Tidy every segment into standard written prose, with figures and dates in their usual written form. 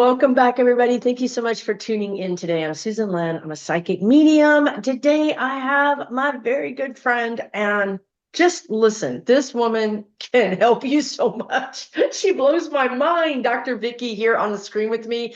Welcome back, everybody. Thank you so much for tuning in today. I'm Susan Lynn. I'm a psychic medium. Today, I have my very good friend, and just listen, this woman can help you so much. She blows my mind. Dr. Vicky here on the screen with me.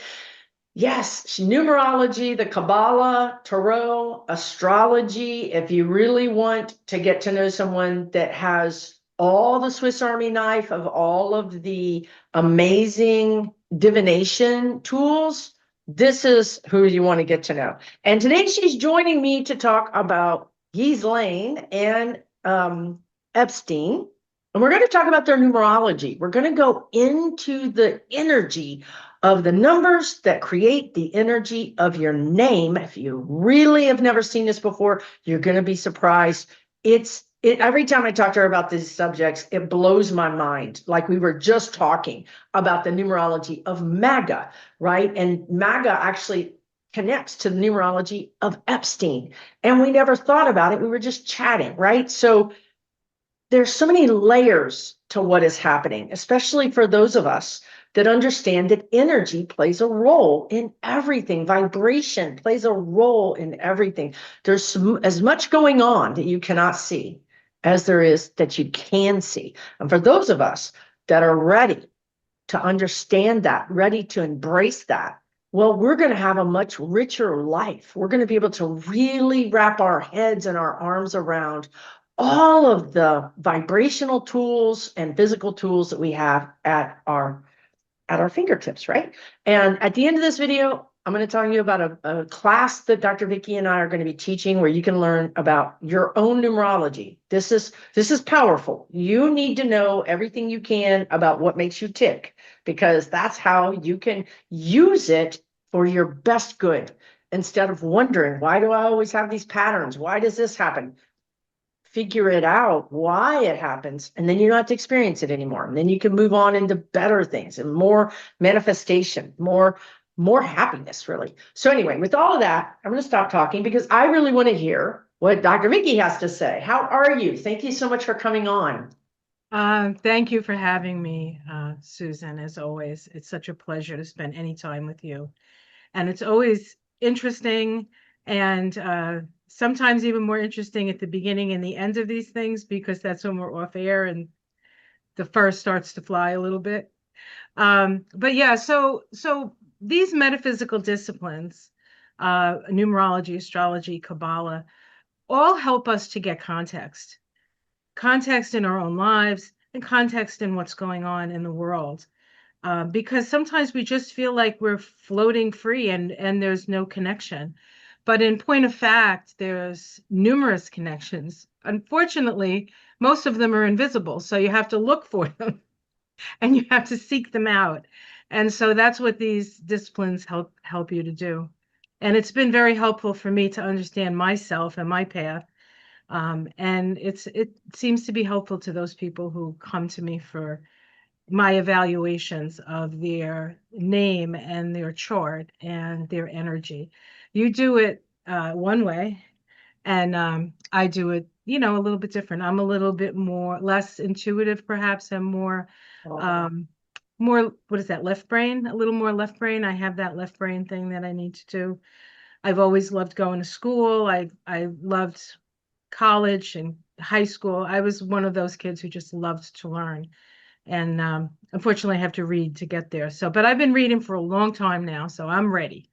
Yes, numerology, the Kabbalah, Tarot, astrology. If you really want to get to know someone that has all the Swiss Army knife of all of the amazing divination tools, this is who you want to get to know. And today she's joining me to talk about Ghislaine and Epstein. And we're going to talk about their numerology. We're going to go into the energy of the numbers that create the energy of your name. If you really have never seen this before, you're going to be surprised. Every time I talk to her about these subjects, it blows my mind. Like we were just talking about the numerology of MAGA, right? And MAGA actually connects to the numerology of Epstein. And we never thought about it. We were just chatting, right? So there's so many layers to what is happening, especially for those of us that understand that energy plays a role in everything. Vibration plays a role in everything. There's as much going on that you cannot see as there is that you can see. And for those of us that are ready to understand that, ready to embrace that, well, we're going to have a much richer life. We're going to be able to really wrap our heads and our arms around all of the vibrational tools and physical tools that we have at our fingertips, right? And at the end of this video, I'm going to tell you about a class that Dr. Vicky and I are going to be teaching where you can learn about your own numerology. This is powerful. You need to know everything you can about what makes you tick, because that's how you can use it for your best good. Instead of wondering, why do I always have these patterns? Why does this happen? Figure it out why it happens, and then you don't have to experience it anymore. And then you can move on into better things and more manifestation, more happiness, really. So anyway, with all of that, I'm going to stop talking because I really want to hear what Dr. Vicky has to say. How are you? Thank you so much for coming on. Thank you for having me, Susan. As always, it's such a pleasure to spend any time with you. And it's always interesting and sometimes even more interesting at the beginning and the end of these things, because that's when we're off air and the fur starts to fly a little bit. But yeah, so these metaphysical disciplines, numerology, astrology, Kabbalah, all help us to get context in our own lives and context in what's going on in the world. Because sometimes we just feel like we're floating free and there's no connection. But in point of fact, there's numerous connections. Unfortunately, most of them are invisible, so you have to look for them and you have to seek them out. And so that's what these disciplines help you to do. And it's been very helpful for me to understand myself and my path. And it seems to be helpful to those people who come to me for my evaluations of their name and their chart and their energy. You do it one way, and I do it, a little bit different. I'm a little bit less intuitive, perhaps, and more, what is that, left brain? A little more left brain. I have that left brain thing that I need to do. I've always loved going to school. I loved college and high school. I was one of those kids who just loved to learn. And unfortunately, I have to read to get there. But I've been reading for a long time now, so I'm ready.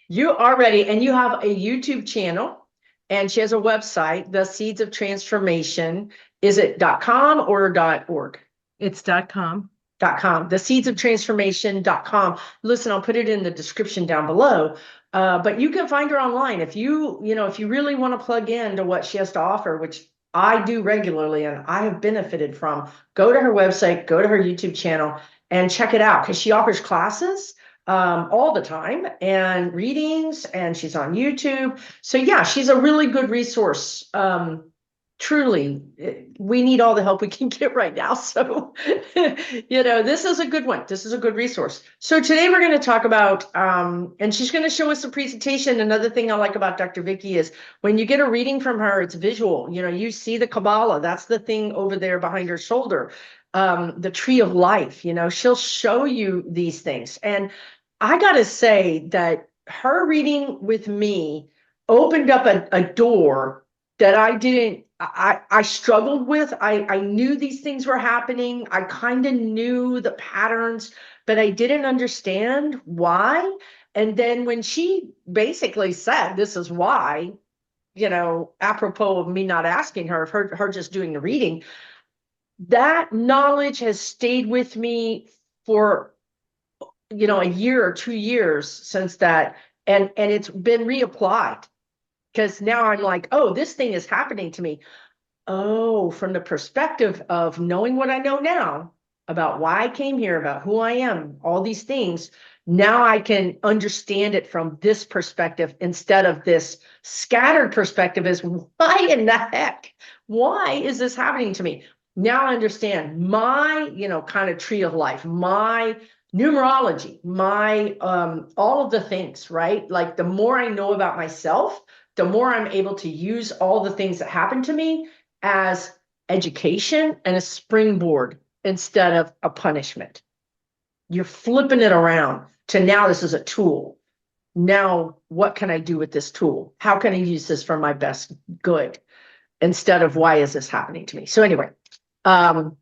You are ready, and you have a YouTube channel, and she has a website, The Seeds of Transformation. Is it .com or .org? It's .com. .com, theseedsoftransformation.com. Listen, I'll put it in the description down below. But you can find her online if you really want to plug in to what she has to offer, which I do regularly and I have benefited from. Go to her website, go to her YouTube channel, and check it out, because she offers classes all the time and readings, and she's on YouTube. So yeah, she's a really good resource. Truly, we need all the help we can get right now. So, this is a good one. This is a good resource. So today we're going to talk about, and she's going to show us a presentation. Another thing I like about Dr. Vicky is when you get a reading from her, it's visual. You see the Kabbalah. That's the thing over there behind her shoulder. the tree of life, you know, she'll show you these things. And I gotta say that her reading with me opened up a door that I struggled with. I knew these things were happening. I kind of knew the patterns, but I didn't understand why. And then when she basically said, this is why, you know, apropos of me not asking her, of her just doing the reading, that knowledge has stayed with me for, you know, a year or 2 years since that. And it's been reapplied because now I'm like, oh, this thing is happening to me. Oh, from the perspective of knowing what I know now about why I came here, about who I am, all these things. Now I can understand it from this perspective instead of this scattered perspective is why in the heck? Why is this happening to me? Now I understand my, you know, kind of tree of life, my numerology, my all of the things, right? Like the more I know about myself, the more I'm able to use all the things that happen to me as education and a springboard instead of a punishment. You're flipping it around to now this is a tool. Now, what can I do with this tool? How can I use this for my best good instead of why is this happening to me? So anyway, um,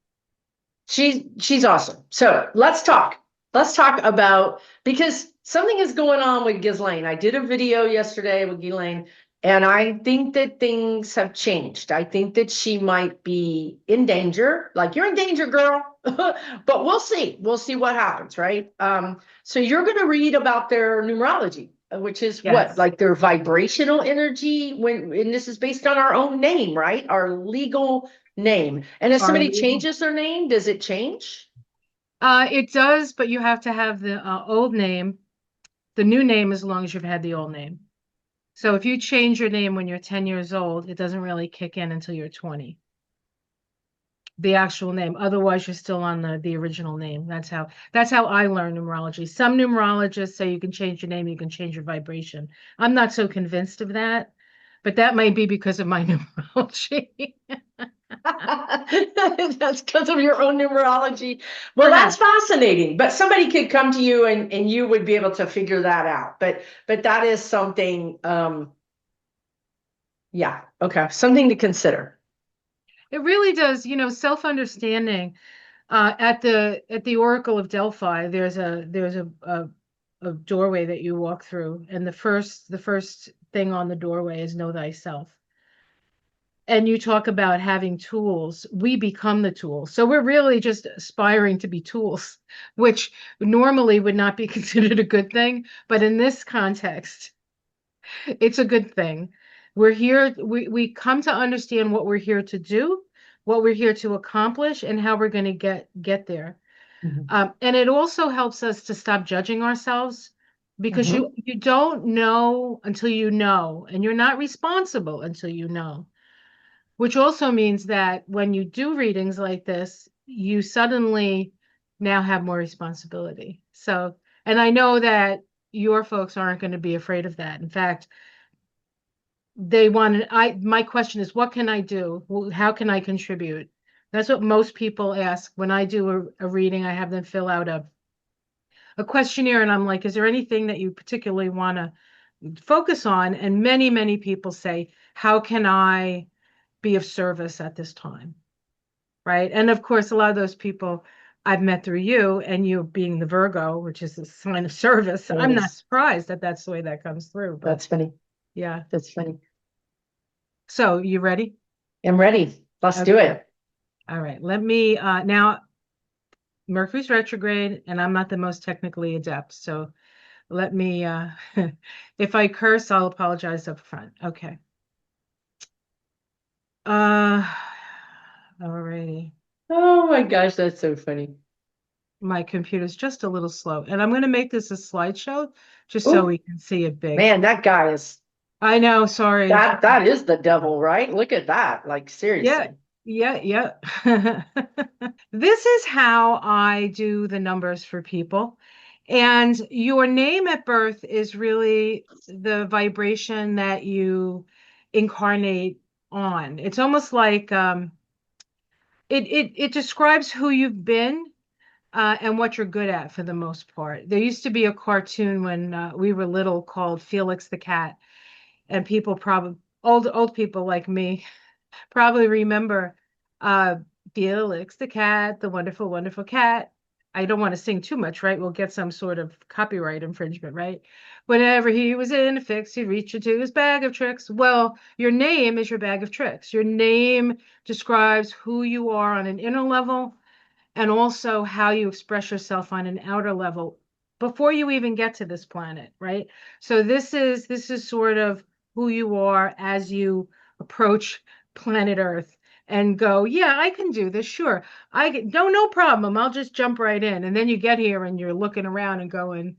she's awesome. So let's talk. Let's talk about, because something is going on with Ghislaine. I did a video yesterday with Ghislaine, and I think that things have changed. I think that she might be in danger. Like, you're in danger, girl. But we'll see. We'll see what happens, right? So you're going to read about their numerology, which is what? Yes. Like their vibrational energy and this is based on our own name, right? Our legal name. And if Our somebody legal. changes their name, does it change? It does, but you have to have the old name, the new name, as long as you've had the old name. So if you change your name when you're 10 years old, it doesn't really kick in until you're 20. The actual name. Otherwise, you're still on the original name. That's how I learn numerology. Some numerologists say you can change your name, you can change your vibration. I'm not so convinced of that, but that might be because of my numerology. That's because of your own numerology. Well, that's Perhaps. fascinating. But somebody could come to you and you would be able to figure that out. But that is something, yeah, okay, something to consider. It really does, self-understanding. At the Oracle of Delphi, there's a doorway that you walk through, and the first thing on the doorway is know thyself. And you talk about having tools. We become the tools. So we're really just aspiring to be tools, which normally would not be considered a good thing. But in this context, it's a good thing. We're here, we come to understand what we're here to do, what we're here to accomplish, and how we're going to get there. Mhm. And it also helps us to stop judging ourselves, because Mhm. you don't know until you know, and you're not responsible until you know. Which also means that when you do readings like this, you suddenly now have more responsibility. So, and I know that your folks aren't going to be afraid of that. In fact, my question is, what can I do? How can I contribute? That's what most people ask. When I do a reading, I have them fill out a questionnaire, and I'm like, is there anything that you particularly want to focus on? And many, many people say, how can I be of service at this time? Right. And of course, a lot of those people I've met through you, and you being the Virgo, which is a sign of service. I'm not Yes, surprised that that's the way that comes through, but that's funny. yeah. That's funny. So you ready? I'm ready. Let's do Okay. it. All right. Let me now, Mercury's retrograde, and I'm not the most technically adept. So let me if I curse, I'll apologize up front. Okay. Uh Alrighty. Oh my gosh, that's so funny. My computer's just a little slow. And I'm gonna make this a slideshow just so Oh we can see it big. man, that guy is I know, sorry. that is the devil, right? Look at that. Like Yeah, seriously. yeah, yeah. This is how I do the numbers for people. And your name at birth is really the vibration that you incarnate on. It's almost like it describes who you've been and what you're good at for the most part. There used to be a cartoon when we were little called Felix the Cat, and people probably old people like me probably remember uh, Felix the cat, the wonderful, wonderful cat. I don't want to sing too much, right? We'll get some sort of copyright infringement, right? Whenever he was in a fix, he'd reach into his bag of tricks. Well, your name is your bag of tricks. Your name describes who you are on an inner level and also how you express yourself on an outer level before you even get to this planet, right? So this is sort of who you are as you approach planet Earth and go, yeah, I can do this, sure. No problem. I'll just jump right in. And then you get here and you're looking around and going,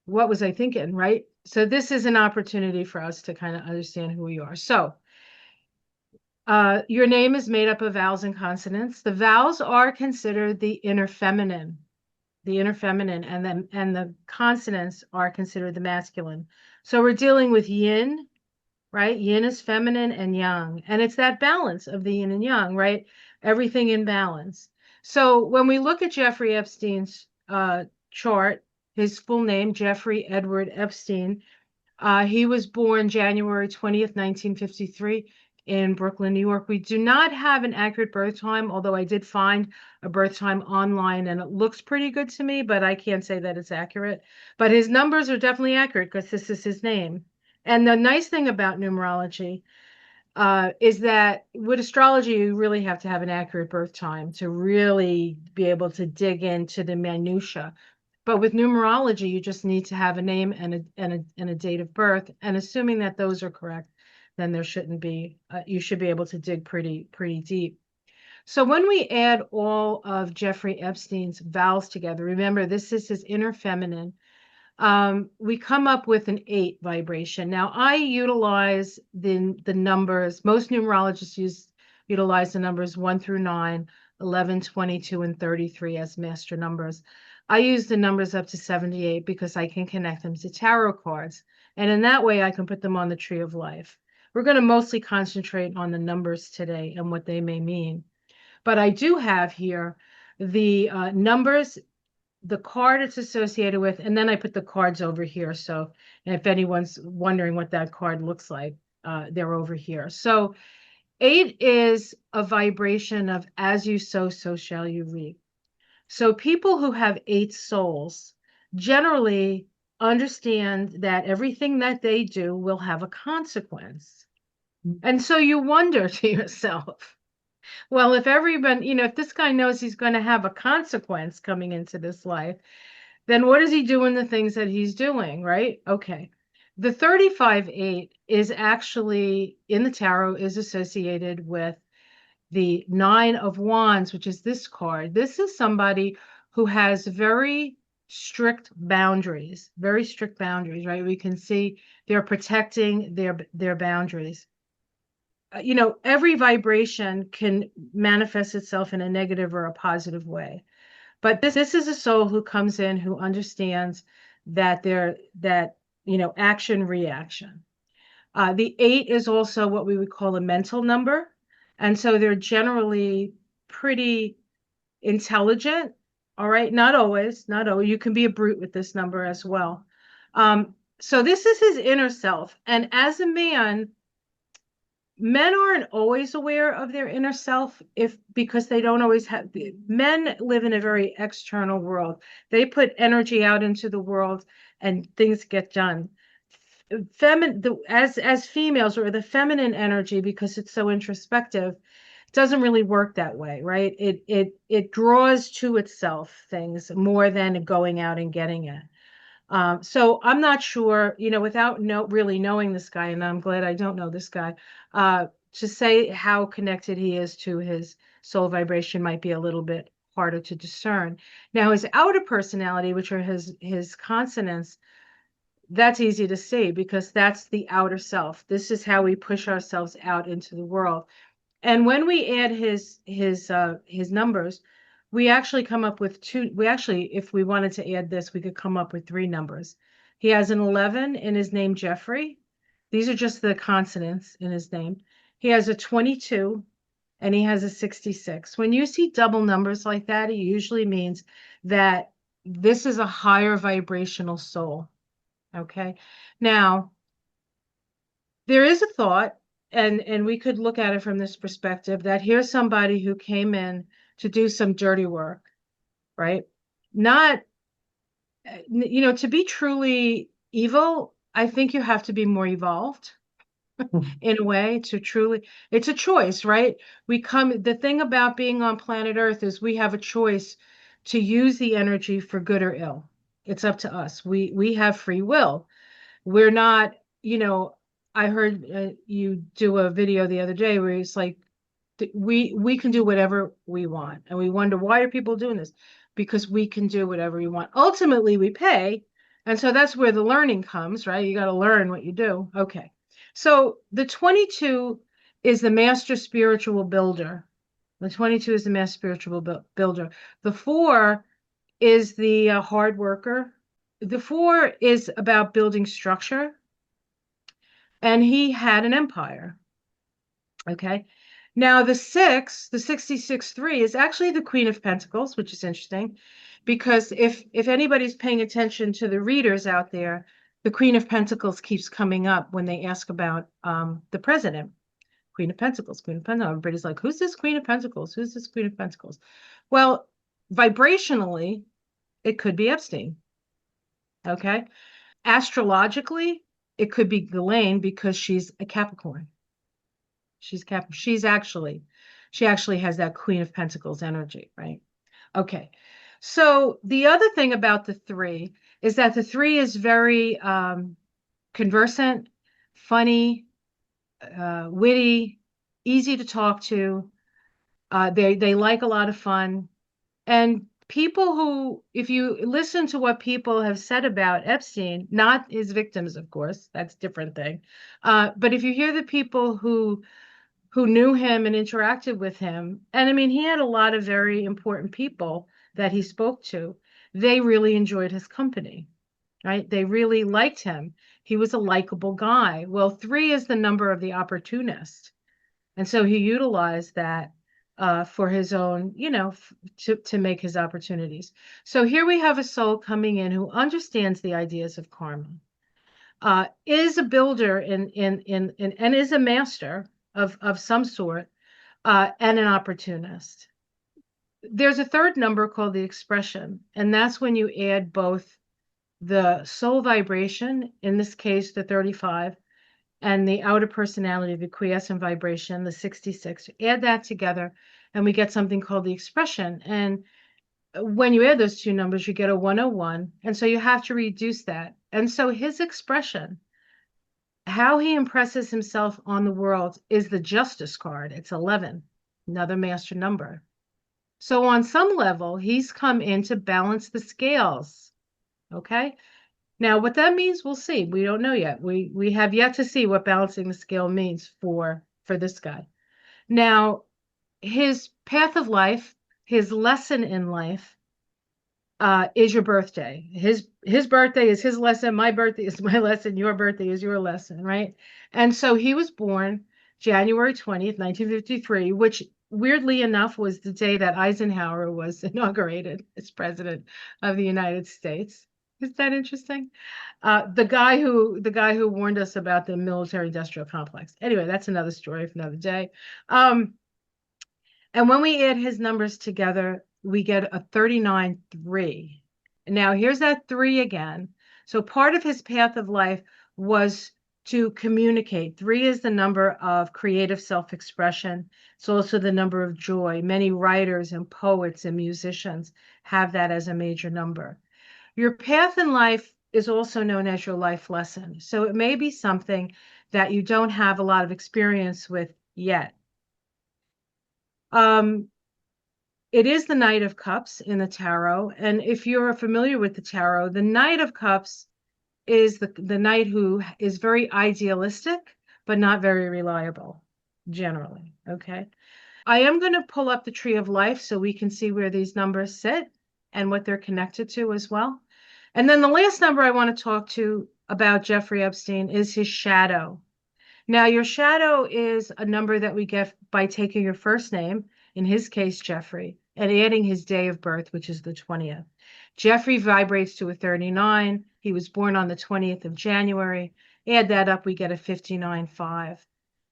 what was I thinking, right? So this is an opportunity for us to kind of understand who we are. So your name is made up of vowels and consonants. The vowels are considered the inner feminine, and the consonants are considered the masculine. So we're dealing with yin, right? Yin is feminine and yang, and it's that balance of the yin and yang, right? Everything in balance. So when we look at Jeffrey Epstein's chart, his full name, Jeffrey Edward Epstein, he was born January 20th, 1953 in Brooklyn, New York. We do not have an accurate birth time, although I did find a birth time online and it looks pretty good to me, but I can't say that it's accurate. But his numbers are definitely accurate because this is his name. And the nice thing about numerology is that with astrology, you really have to have an accurate birth time to really be able to dig into the minutia. But with numerology, you just need to have a name and a date of birth. And assuming that those are correct, then there shouldn't be, you should be able to dig pretty deep. So when we add all of Jeffrey Epstein's vowels together, remember this is his inner feminine, we come up with an 8 vibration. Now I utilize the numbers, most numerologists utilize the numbers 1 through 9, 11, 22, and 33 as master numbers. I use the numbers up to 78 because I can connect them to tarot cards. And in that way, I can put them on the tree of life. We're going to mostly concentrate on the numbers today and what they may mean. But I do have here the numbers, the card it's associated with, and then I put the cards over here. So if anyone's wondering what that card looks like, they're over here. So 8 is a vibration of as you sow, so shall you reap. So people who have 8 souls generally understand that everything that they do will have a consequence. And so you wonder to yourself, well, if everyone, if this guy knows he's going to have a consequence coming into this life, then what is he doing the things that he's doing, right? Okay. The 35-8 is actually in the tarot is associated with the 9 of Wands, which is this card. This is somebody who has very strict boundaries, right? We can see they're protecting their boundaries. Every vibration can manifest itself in a negative or a positive way. But this is a soul who comes in who understands that action reaction. The 8 is also what we would call a mental number. And so they're generally pretty intelligent. All right. Not always. You can be a brute with this number as well. So this is his inner self. And as a man, men aren't always aware of their inner self because they don't always have. Men live in a very external world. They put energy out into the world and things get done. As females, or the feminine energy, because it's so introspective, doesn't really work that way, right? It draws to itself things more than going out and getting it. So I'm not sure, without really knowing this guy, and I'm glad I don't know this guy, to say how connected he is to his soul vibration might be a little bit harder to discern. Now, his outer personality, which are his consonants, that's easy to see because that's the outer self. This is how we push ourselves out into the world. And when we add his numbers, we actually come up with 2. If we wanted to add this, we could come up with 3 numbers. He has an 11 in his name, Jeffrey. These are just the consonants in his name. He has a 22, and he has a 66. When you see double numbers like that, it usually means that this is a higher vibrational soul. Okay. Now, there is a thought, and we could look at it from this perspective, that here's somebody who came in to do some dirty work, right? Not, to be truly evil, I think you have to be more evolved in a way to truly, it's a choice, right? The thing about being on planet Earth is we have a choice to use the energy for good or ill. It's up to us. We have free will. We're not, I heard you do a video the other day where it's like, we can do whatever we want. And we wonder, why are people doing this? Because we can do whatever we want. Ultimately, we pay. And so that's where the learning comes, right? You got to learn what you do. Okay. So the 22 is the master spiritual builder. The 22 is the master spiritual builder. The 4 is the hard worker. The 4 is about building structure. And he had an empire. Okay. Now the 6, the 66-3 is actually the Queen of Pentacles, which is interesting because if anybody's paying attention to the readers out there, the Queen of Pentacles keeps coming up when they ask about the president. Queen of Pentacles, Queen of Pentacles. Everybody's like, who's this Queen of Pentacles? Who's this Queen of Pentacles? Well, vibrationally, it could be Epstein. Okay. Astrologically, it could be Ghislaine because she's a Capricorn. She actually has that Queen of Pentacles energy, right? Okay. So the other thing about the 3 is that the 3 is very conversant, funny, witty, easy to talk to. They like a lot of fun. And people who, if you listen to what people have said about Epstein, not his victims, of course, that's a different thing. But if you hear the people who knew him and interacted with him, and I mean, he had a lot of very important people that he spoke to. They really enjoyed his company, right? They really liked him. He was a likable guy. Well, 3 is the number of the opportunist. And so he utilized that for his own, to make his opportunities. So here we have a soul coming in who understands the ideas of karma, is a builder and is a master of some sort, and an opportunist. There's a third number called the expression, and that's when you add both the soul vibration, in this case, the 35, and the outer personality, the quiescent vibration, the 66. Add that together, and we get something called the expression. And when you add those two numbers, you get a 101. And so you have to reduce that. And so his expression, how he impresses himself on the world, is the justice card. It's 11, another master number. So on some level, he's come in to balance the scales. Okay. Now, what that means, we'll see. We don't know yet. We have yet to see what balancing the scale means for this guy. Now, his path of life, his lesson in life, is your birthday. His birthday is his lesson. My birthday is my lesson. Your birthday is your lesson, right? And so he was born January 20th, 1953, which weirdly enough was the day that Eisenhower was inaugurated as president of the United States. Isn't that interesting? The guy who warned us about the military-industrial complex. Anyway, that's another story for another day. And when we add his numbers together, we get a 39-3. Now, here's that 3 again. So part of his path of life was to communicate. 3 is the number of creative self-expression. It's also the number of joy. Many writers and poets and musicians have that as a major number. Your path in life is also known as your life lesson. So it may be something that you don't have a lot of experience with yet. It is the Knight of Cups in the tarot. And if you're familiar with the tarot, the Knight of Cups is the knight who is very idealistic, but not very reliable, generally. Okay. I am going to pull up the Tree of Life so we can see where these numbers sit and what they're connected to as well. And then the last number I want to talk to about Jeffrey Epstein is his shadow. Now, your shadow is a number that we get by taking your first name, in his case, Jeffrey, and adding his day of birth, which is the 20th. Jeffrey vibrates to a 39. He was born on the 20th of January. Add that up, we get a 59-5,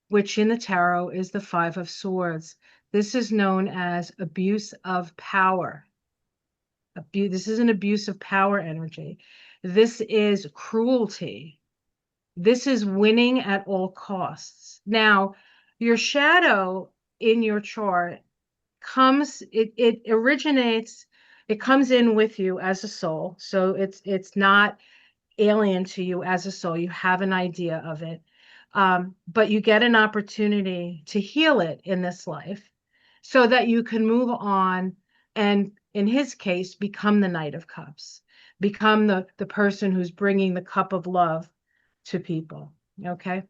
which in the tarot is the 5 of Swords. This is known as abuse of power. This is an abuse of power energy. This is cruelty. This is winning at all costs. Now, your shadow in your chart it originates, it comes in with you as a soul. So it's not alien to you as a soul. You have an idea of it. But you get an opportunity to heal it in this life so that you can move on and, in his case, become the Knight of Cups, become the person who's bringing the cup of love to people. Okay.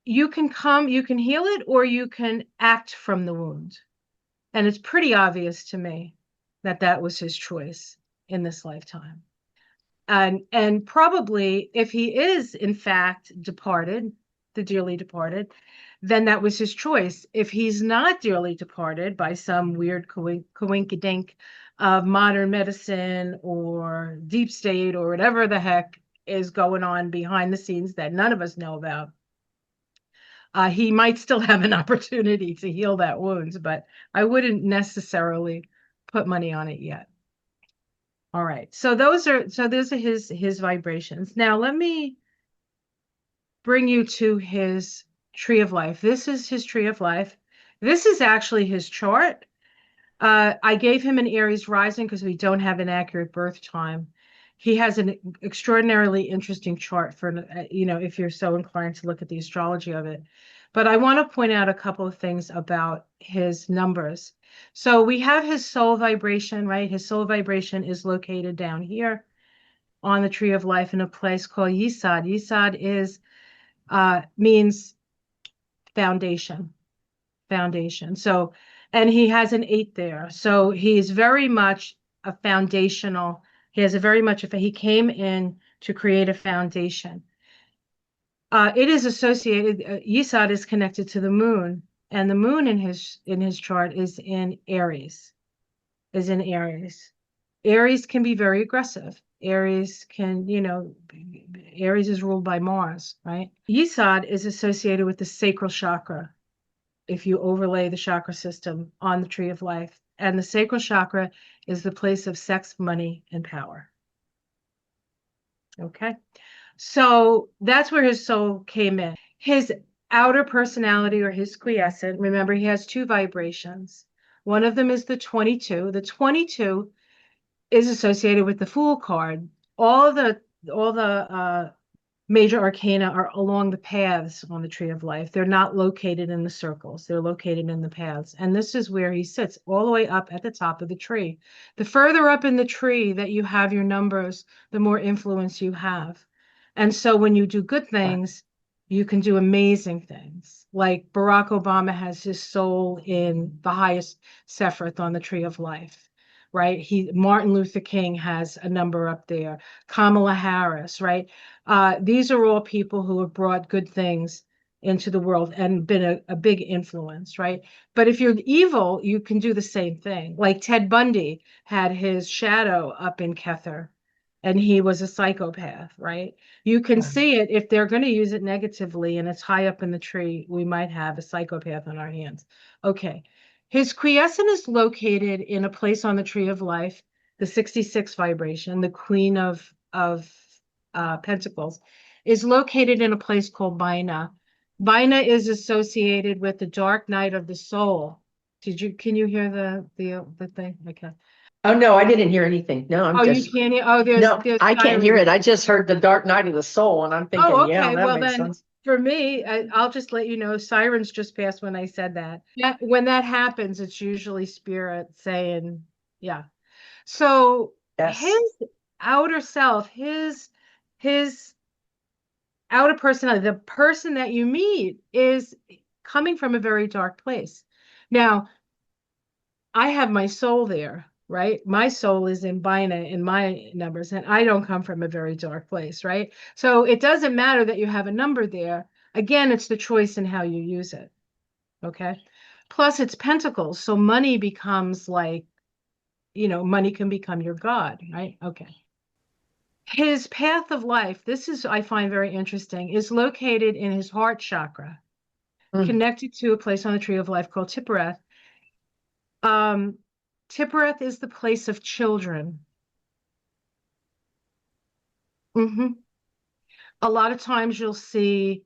You can heal it, or you can act from the wound. And it's pretty obvious to me that that was his choice in this lifetime. And probably if he is in fact departed, the dearly departed, then that was his choice. If he's not dearly departed by some weird coinkydink of modern medicine or deep state or whatever the heck is going on behind the scenes that none of us know about, he might still have an opportunity to heal that wound, but I wouldn't necessarily put money on it yet. All right, so those are his vibrations. Now let me bring you to his tree of life. This is his tree of life. This is actually his chart. I gave him an Aries rising because we don't have an accurate birth time. He has an extraordinarily interesting chart for, if you're so inclined to look at the astrology of it. But I want to point out a couple of things about his numbers. So we have his soul vibration, right? His soul vibration is located down here on the tree of life in a place called Yesod. Yesod means foundation. So, and he has an 8 there. So he's very much a foundational. He has he came in to create a foundation. It is associated, Yesod is connected to the moon, and the moon in his chart is in Aries. Aries can be very aggressive. Aries is ruled by Mars, right? Yesod is associated with the sacral chakra, if you overlay the chakra system on the tree of life. And the sacral chakra is the place of sex, money, and power. Okay. So that's where his soul came in. His outer personality, or his quiescent, remember, he has 2 vibrations. One of them is the 22. The 22 is associated with the Fool card. All the major arcana are along the paths on the tree of life. They're not located in the circles. They're located in the paths. And this is where he sits, all the way up at the top of the tree. The further up in the tree that you have your numbers, the more influence you have. And so when you do good things, you can do amazing things. Like Barack Obama has his soul in the highest Sephiroth on the tree of life, right? Martin Luther King has a number up there. Kamala Harris, right? These are all people who have brought good things into the world and been a big influence, right? But if you're evil, you can do the same thing. Like Ted Bundy had his shadow up in Kether, and he was a psychopath, right? You can see it if they're going to use it negatively and it's high up in the tree, we might have a psychopath on our hands. Okay. His quiescent is located in a place on the tree of life, the 66 vibration, the Queen of Pentacles, is located in a place called Bina. Bina is associated with the dark night of the soul. Can you hear the thing? Okay. Oh, no, I didn't hear anything. No, I'm you can't hear. Oh, there's I can't hear sirens. it. I just heard the dark night of the soul, and I'm thinking, Oh, okay. yeah, that Well, makes then sense. for me, I'll just let you know, sirens just passed when I said that. When that happens, it's usually spirit saying, yeah. So Yes. his outer self, his outer personality, the person that you meet, is coming from a very dark place. Now, I have my soul there, right? My soul is in Bina in my numbers, and I don't come from a very dark place, right? So it doesn't matter that you have a number there, Again, it's the choice in how you use it. Okay. Plus, it's pentacles. So money becomes like, money can become your God, right? Okay. His path of life, this is, I find very interesting, is located in his heart chakra, connected to a place on the tree of life called Tiphereth. Tiphereth is the place of children. A lot of times you'll see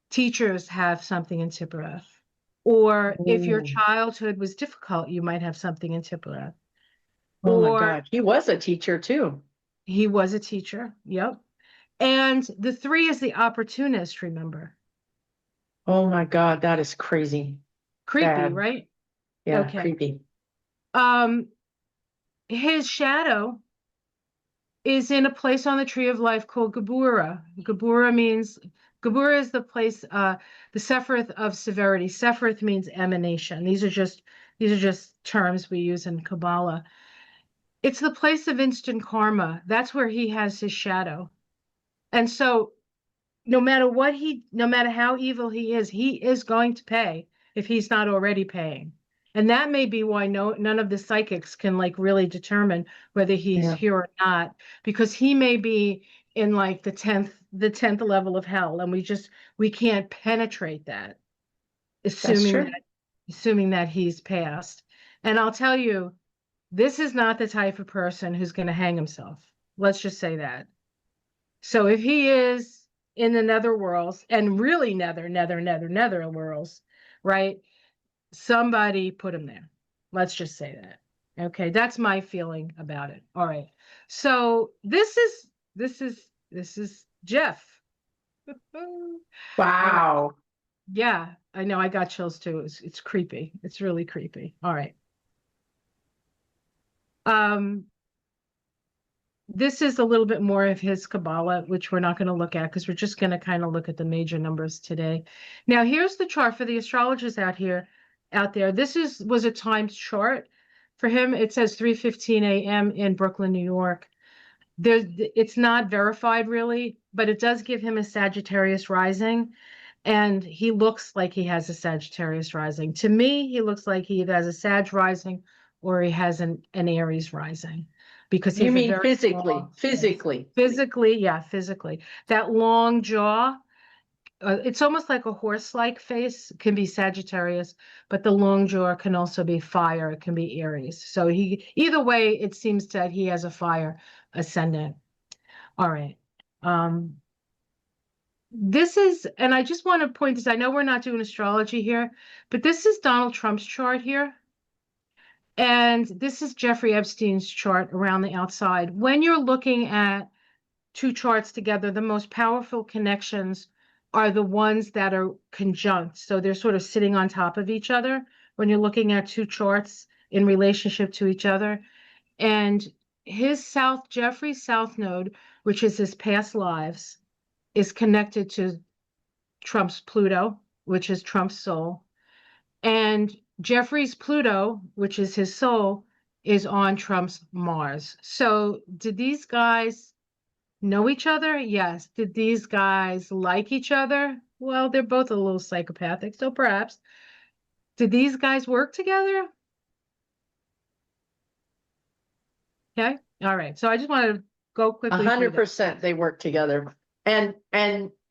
teachers have something in Tiphereth. Or if your childhood was difficult, you might have something in Tiphereth. Oh my Or God. He was a teacher too. he was a teacher. Yep. And the 3 is the opportunist, remember? Oh my God. That is crazy. Creepy, Bad. right? Yeah. Okay. Creepy. His shadow is in a place on the tree of life called Gabura. Gabura is the place, the Sephiroth of severity. Sephiroth means emanation. These are just terms we use in Kabbalah. It's the place of instant karma. That's where he has his shadow. And so no matter how evil he is going to pay if he's not already paying. And that may be why none of the psychics can like really determine whether he's here or not, because he may be in like the 10th level of hell, and we can't penetrate that, assuming that he's passed. And I'll tell you, this is not the type of person who's going to hang himself. Let's just say that. So if he is in the nether worlds, and really nether worlds, right? Somebody put him there. Let's just say that. Okay, that's my feeling about it. All right. So this is Jeff. Wow. Yeah, I know. I got chills too. It's creepy. It's really creepy. All right. This is a little bit more of his Kabbalah, which we're not going to look at because we're just going to kind of look at the major numbers today. Now, here's the chart for the astrologers out there. This was a timed chart for him. It says 3:15 a.m. in Brooklyn, New York. It's not verified really, but it does give him a Sagittarius rising, and he looks like he has a Sagittarius rising. To me, he looks like he either has a Sag rising or he has an Aries rising. Because You mean physically? Physically. That long jaw, it's almost like a horse-like face, can be Sagittarius, but the long jaw can also be fire, it can be Aries. So either way, it seems that he has a fire ascendant. All right. This is, and I just want to point this, I know we're not doing astrology here, but this is Donald Trump's chart here. And this is Jeffrey Epstein's chart around the outside. When you're looking at 2 charts together, the most powerful connections are the ones that are conjunct. So they're sort of sitting on top of each other when you're looking at 2 charts in relationship to each other. And Jeffrey's South Node, which is his past lives, is connected to Trump's Pluto, which is Trump's soul. And Jeffrey's Pluto, which is his soul, is on Trump's Mars. So did these guys know each other? Yes. Did these guys like each other? Well, they're both a little psychopathic, so perhaps. Did these guys work together? Okay. All right. So I just want to go quickly. 100% they work together. And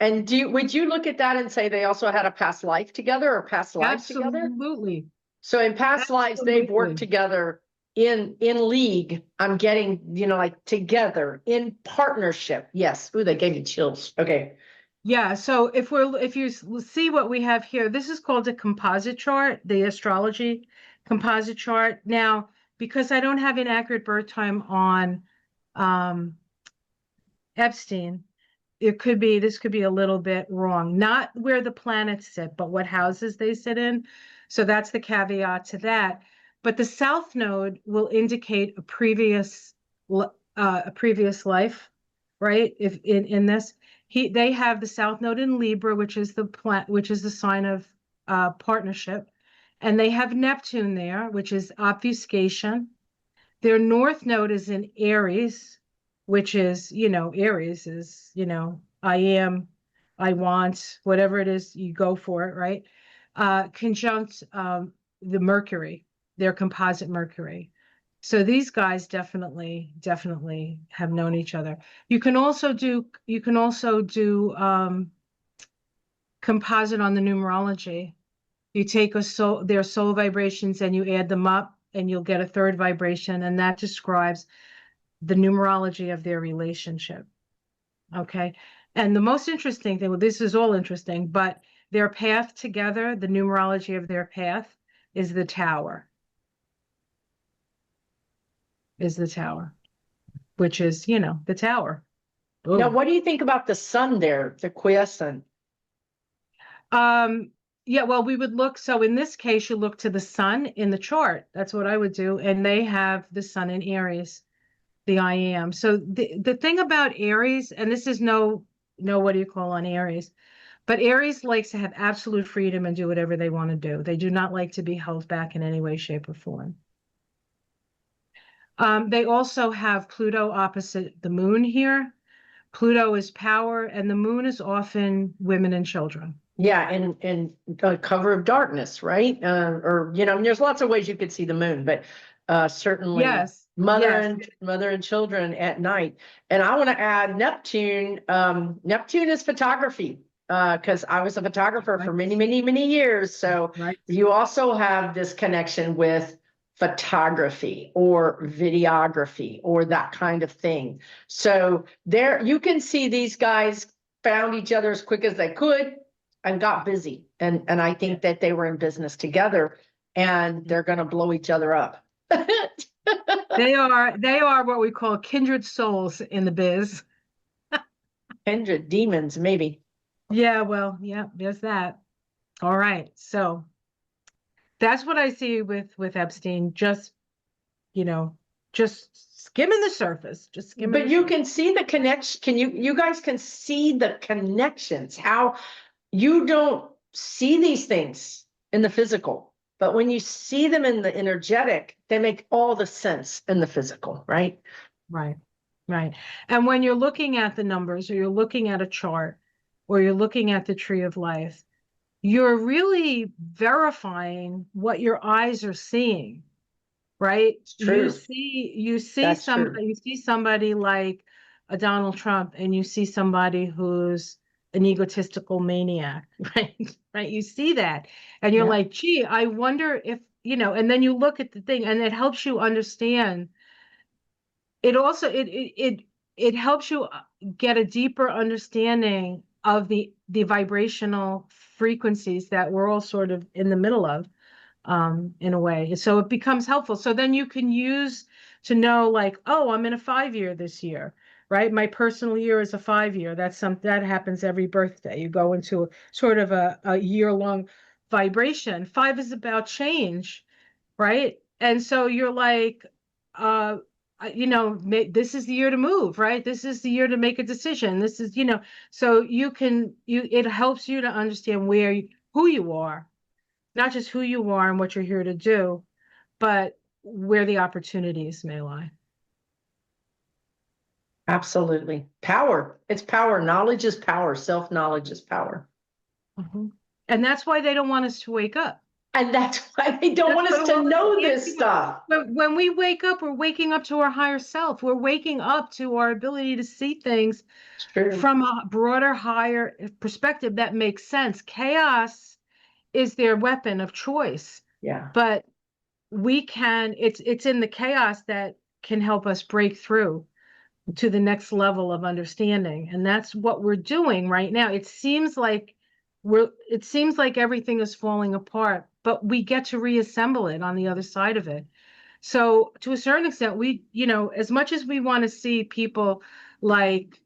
would you look at that and say they also had a past life together or past lives together? Absolutely. So in past lives, they've worked together in league. I'm getting, like together in partnership. Yes. Ooh, they gave me chills. Okay. Yeah. So if you see what we have here, this is called a composite chart, the astrology composite chart. Now, because I don't have an accurate birth time on Epstein, this could be a little bit wrong. Not where the planets sit, but what houses they sit in. So that's the caveat to that. But the South Node will indicate a previous life, right? If in this, they have the South Node in Libra, which is the sign of partnership, and they have Neptune there, which is obfuscation. Their North Node is in Aries, which is, Aries is, I am I want, whatever it is, you go for it, right? Conjunct the Mercury, their composite Mercury. So these guys definitely have known each other. You can also do composite on the numerology. You take their soul vibrations and you add them up and you'll get a third vibration, and that describes the numerology of their relationship. Okay. And the most interesting thing, well, this is all interesting, but their path together, the numerology of their path is the tower. Which is, the tower. Boom. Now, what do you think about the sun there, the quiescent? Yeah, well, we would look. So in this case, you look to the sun in the chart. That's what I would do. And they have the sun in Aries, the I am. So the thing about Aries, and this is no, what do you call on Aries? But Aries likes to have absolute freedom and do whatever they want to do. They do not like to be held back in any way, shape, or form. They also have Pluto opposite the moon here. Pluto is power, and the moon is often women and children. Yeah, and cover of darkness, right? Or there's lots of ways you could see the moon, but certainly Yes, mother yes. and children at night. And I want to add Neptune. Neptune is photography, because I was a photographer for many, many, many years. So you also have this connection with photography or videography or that kind of thing. So there you can see these guys found each other as quick as they could and got busy. And I think that they were in business together, and they're going to blow each other up. They are what we call kindred souls in the biz. Kindred demons, maybe. Yeah, well, yeah, there's that. All right. So that's what I see with Epstein. Just skimming the surface. Just skimming. But you can see the connection. You guys can see the connections, how you don't see these things in the physical, but when you see them in the energetic, they make all the sense in the physical, right? Right. And when you're looking at the numbers, or you're looking at a chart, or you're looking at the tree of life, you're really verifying what your eyes are seeing, right? True. You see somebody like a Donald Trump, and you see somebody who's an egotistical maniac, right? Right. You see that, and you're like, gee, I wonder if, and then you look at the thing, and it helps you understand. It also, it helps you get a deeper understanding of the vibrational frequencies that we're all sort of in the middle of, in a way. So it becomes helpful. So then you can use to know, like, oh, I'm in a 5-year this year, right? My personal year is a 5-year. That happens every birthday. You go into a sort of a year-long vibration. 5 is about change, right? And so you're like, this is the year to move, right? This is the year to make a decision. This is, so it helps you to understand who you are, not just who you are and what you're here to do, but where the opportunities may lie. Absolutely. Power. It's power. Knowledge is power. Self-knowledge is power. Mm-hmm. And that's why they don't want us to wake up. And that's why they don't want us to know this stuff. When we wake up, we're waking up to our higher self. We're waking up to our ability to see things from a broader, higher perspective that makes sense. Chaos is their weapon of choice. Yeah. But it's in the chaos that can help us break through to the next level of understanding. And that's what we're doing right now. It seems like everything is falling apart, but we get to reassemble it on the other side of it. So to a certain extent, we, as much as we want to see people like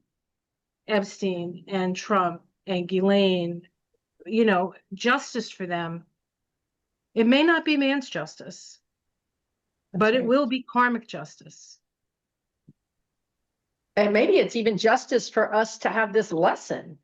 Epstein and Trump and Ghislaine, justice for them, it may not be man's justice, but it will be karmic justice. And maybe it's even justice for us to have this lesson.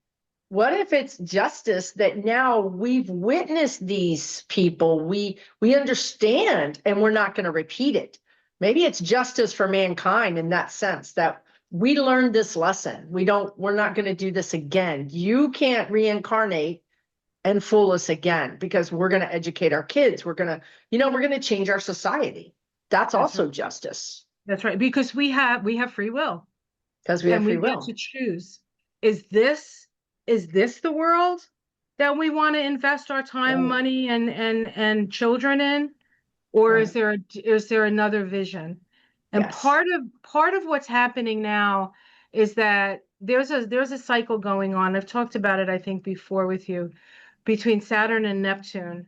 What if it's justice that now we've witnessed these people, we understand, and we're not going to repeat it? Maybe it's justice for mankind in that sense, that we learned this lesson. We're not going to do this again. You can't reincarnate and fool us again, because we're going to educate our kids. We're going to, we're going to change our society. That's also right. justice, That's right. Because we have free will, because we have and we free get will. to choose. Is this the world that we want to invest our time, Right. money, and children in? Or Right. is there another vision? And Yes. part of what's happening now is that there's a cycle going on. I've talked about it, I think, before with you, between Saturn and Neptune.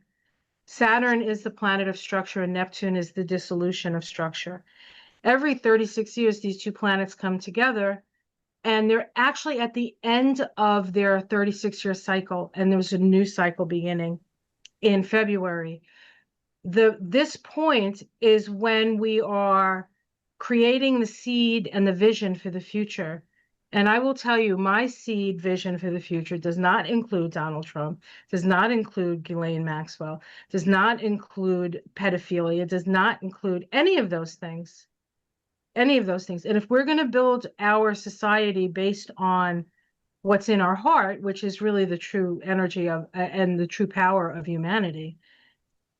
Saturn is the planet of structure, and Neptune is the dissolution of structure. Every 36 years, these two planets come together, and they're actually at the end of their 36-year cycle, and there's a new cycle beginning in February. This point is when we are creating the seed and the vision for the future. And I will tell you, my seed vision for the future does not include Donald Trump, does not include Ghislaine Maxwell, does not include pedophilia, does not include any of those things. Any of those things. And if we're going to build our society based on what's in our heart, which is really the true energy of and the true power of humanity,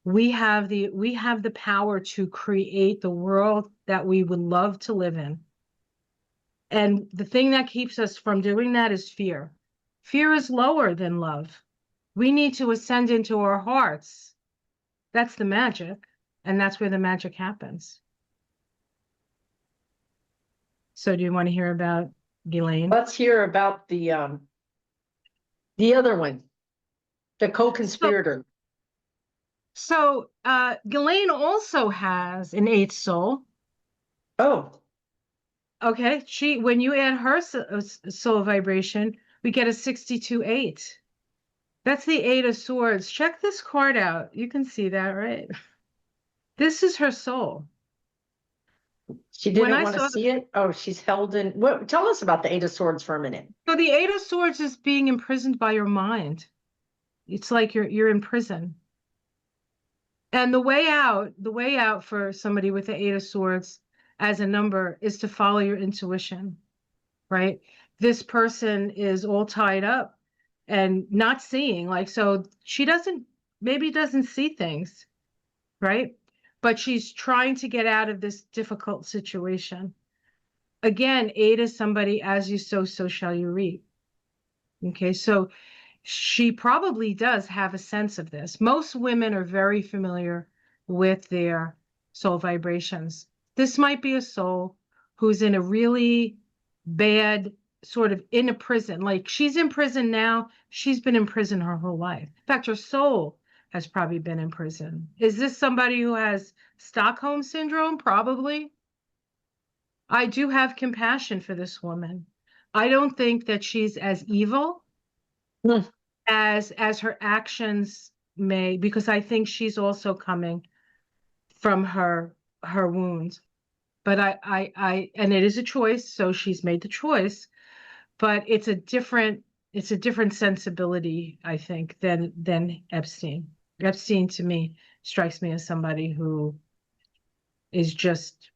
we have the power to create the world that we would love to live in. And the thing that keeps us from doing that is fear. Fear is lower than love. We need to ascend into our hearts. That's the magic, and that's where the magic happens. So do you want to hear about Ghislaine? Let's hear about the other one, the co-conspirator. So Ghislaine also has an eighth soul. Oh, Okay, when you add her soul vibration, we get a 62-8. That's the Eight of Swords. Check this card out. You can see that, right? This is her soul. she When didn't I want to saw see it. Oh, she's held in. What? Tell us about the Eight of Swords for a minute. so the Eight of Swords is being imprisoned by your mind. It's like you're in prison. And the way out for somebody with the Eight of Swords as a number is to follow your intuition, right? This person is all tied up and not seeing, like, so she maybe doesn't see things, right? But she's trying to get out of this difficult situation. Again, eight is somebody, as you sow, so shall you reap. Okay, so she probably does have a sense of this. Most women are very familiar with their soul vibrations. This might be a soul who's in a really bad sort of in a prison. Like she's in prison now. She's been in prison her whole life. In fact, her soul has probably been in prison. Is this somebody who has Stockholm syndrome? Probably. I do have compassion for this woman. I don't think that she's as evil Hmm. as her actions may, because I think she's also coming from her wounds. But I and it is a choice, so she's made the choice, but it's a different sensibility, I think, than Epstein. Epstein to me strikes me as somebody who is just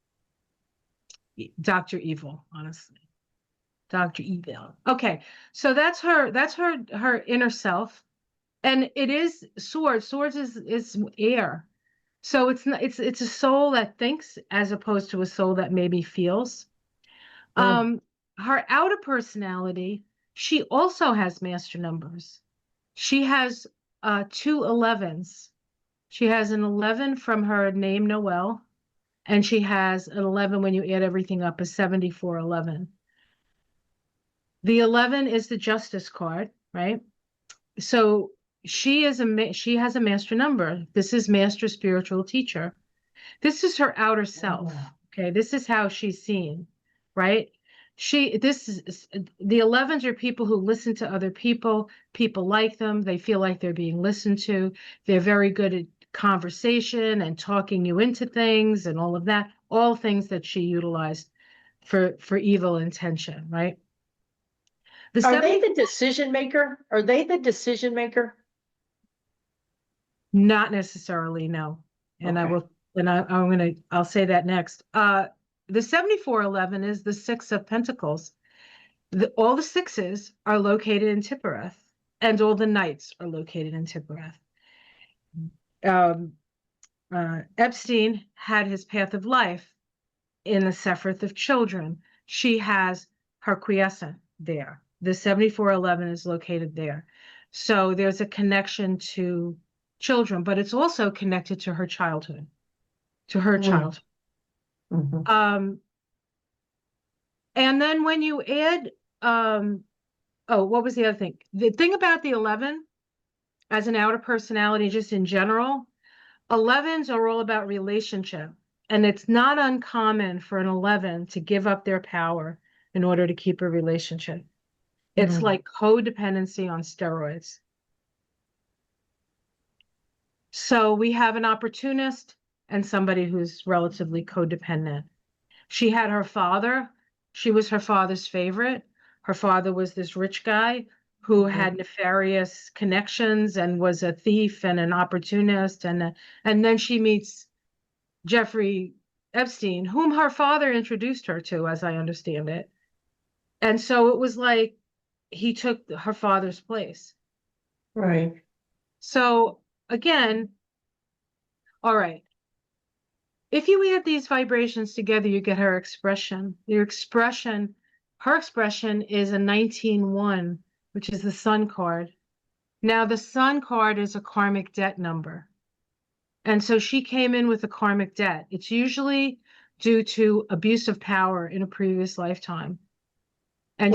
Dr. Evil, honestly. Dr. Evil. Okay, so that's her inner self. And it is swords. Swords is air. So it's not, it's a soul that thinks as opposed to a soul that maybe feels. Hmm. Her outer personality, she also has master numbers. She has 2 11s. She has an 11 from her name Noel, and she has an 11 when you add everything up, a 7411. The 11 is the justice card, right? So she has a master number. This is master spiritual teacher. This is her outer self. Okay, this is how she's seen, right? The 11s are people who listen to other people. People like them. They feel like they're being listened to. They're very good at conversation and talking you into things and all of that. All things that she utilized for evil intention, right? Are they the decision maker? Are they the decision maker? Not necessarily, no. And Okay. I'll say that next. the 7411 is the Six of Pentacles. All the sixes are located in Tiphereth, and all the knights are located in Tiphereth. Epstein had his path of life in the Sephiroth of Children. She has her quiescent there. The 7411 is located there. So there's a connection to children, but it's also connected to her childhood, to her childhood. Mm-hmm. And then when you add, what was the other thing? The thing about the 11 as an outer personality, just in general, 11s are all about relationship. And it's not uncommon for an 11 to give up their power in order to keep a relationship. It's like codependency on steroids. So we have an opportunist and somebody who's relatively codependent. She had her father. She was her father's favorite. Her father was this rich guy who had nefarious connections and was a thief and an opportunist. And then she meets Jeffrey Epstein, whom her father introduced her to, as I understand it. And so it was like he took her father's place. Right. So again, all right. If you add these vibrations together, you get her expression. Her expression is a 19-1, which is the Sun card. Now, the Sun card is a karmic debt number. And so she came in with a karmic debt. It's usually due to abuse of power in a previous lifetime. And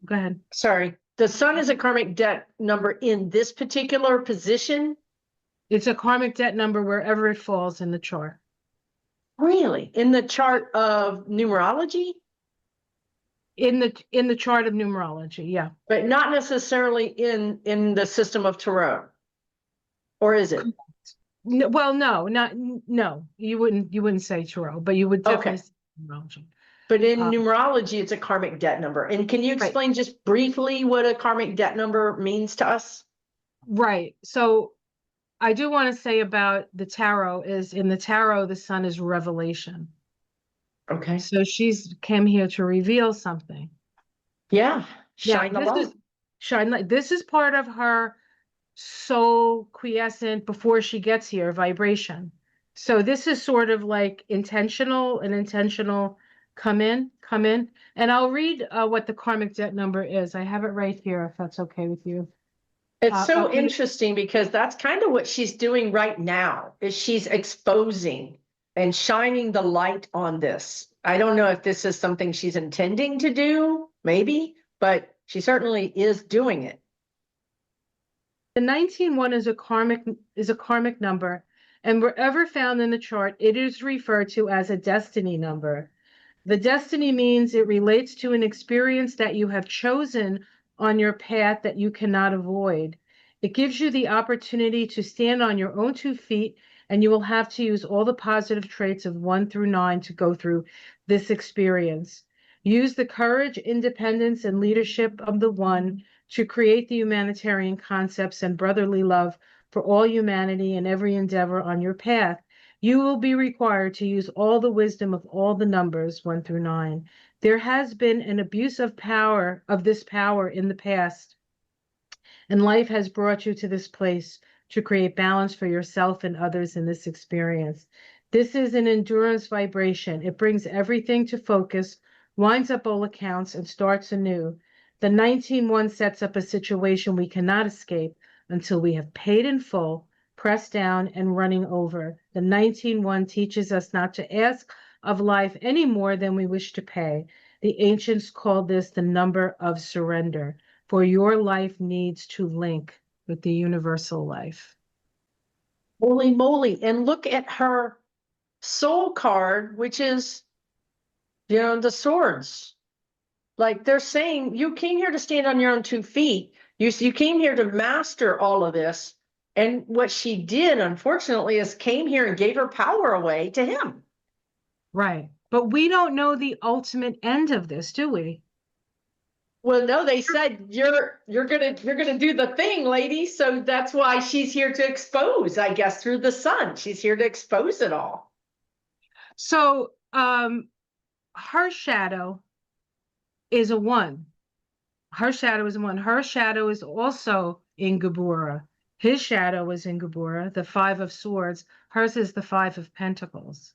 go ahead. Sorry. The Sun is a karmic debt number in this particular position. It's a karmic debt number wherever it falls in the chart. Really? In the chart of numerology? In the chart of numerology, yeah. But not necessarily in the system of tarot. Or is it? No, well, no. You wouldn't say tarot, but you would definitely say numerology. But in numerology, it's a karmic debt number. And can you explain just briefly what a karmic debt number means to us? Right. So I do want to say about the tarot is in the tarot, the Sun is revelation. Okay. So she's came here to reveal something. Yeah. Shine the light. Shine light. This is part of her soul quiescent before she gets here, vibration. So this is sort of like an intentional come in. And I'll read what the karmic debt number is. I have it right here, if that's okay with you. It's so interesting because that's kind of what she's doing right now, is she's exposing and shining the light on this. I don't know if this is something she's intending to do, maybe, but she certainly is doing it. The 19-1 is a karmic number, and wherever found in the chart, it is referred to as a destiny number. The destiny means it relates to an experience that you have chosen on your path that you cannot avoid. It gives you the opportunity to stand on your own 2 feet, and you will have to use all the positive traits of 1 through 9 to go through this experience. Use the courage, independence, and leadership of the 1 to create the humanitarian concepts and brotherly love for all humanity and every endeavor on your path. You will be required to use all the wisdom of all the numbers 1 through 9. There has been an abuse of this power in the past, and life has brought you to this place to create balance for yourself and others in this experience. This is an endurance vibration. It brings everything to focus, winds up all accounts, and starts anew. The 19-1 sets up a situation we cannot escape until we have paid in full, pressed down, and running over. The 19-1 teaches us not to ask of life any more than we wish to pay. The ancients called this the number of surrender, for your life needs to link with the universal life. Holy moly. And look at her soul card, which is, the swords. Like they're saying, you came here to stand on your own 2 feet. You came here to master all of this. And what she did, unfortunately, is came here and gave her power away to him. Right. But we don't know the ultimate end of this, do we? Well, no, they said you're gonna do the thing, lady. So that's why she's here to expose, I guess, through the Sun. She's here to expose it all. So her shadow is a 1. Her shadow is a 1. Her shadow is also in Gabora. His shadow is in Gabora, the 5 of Swords. Hers is the 5 of Pentacles.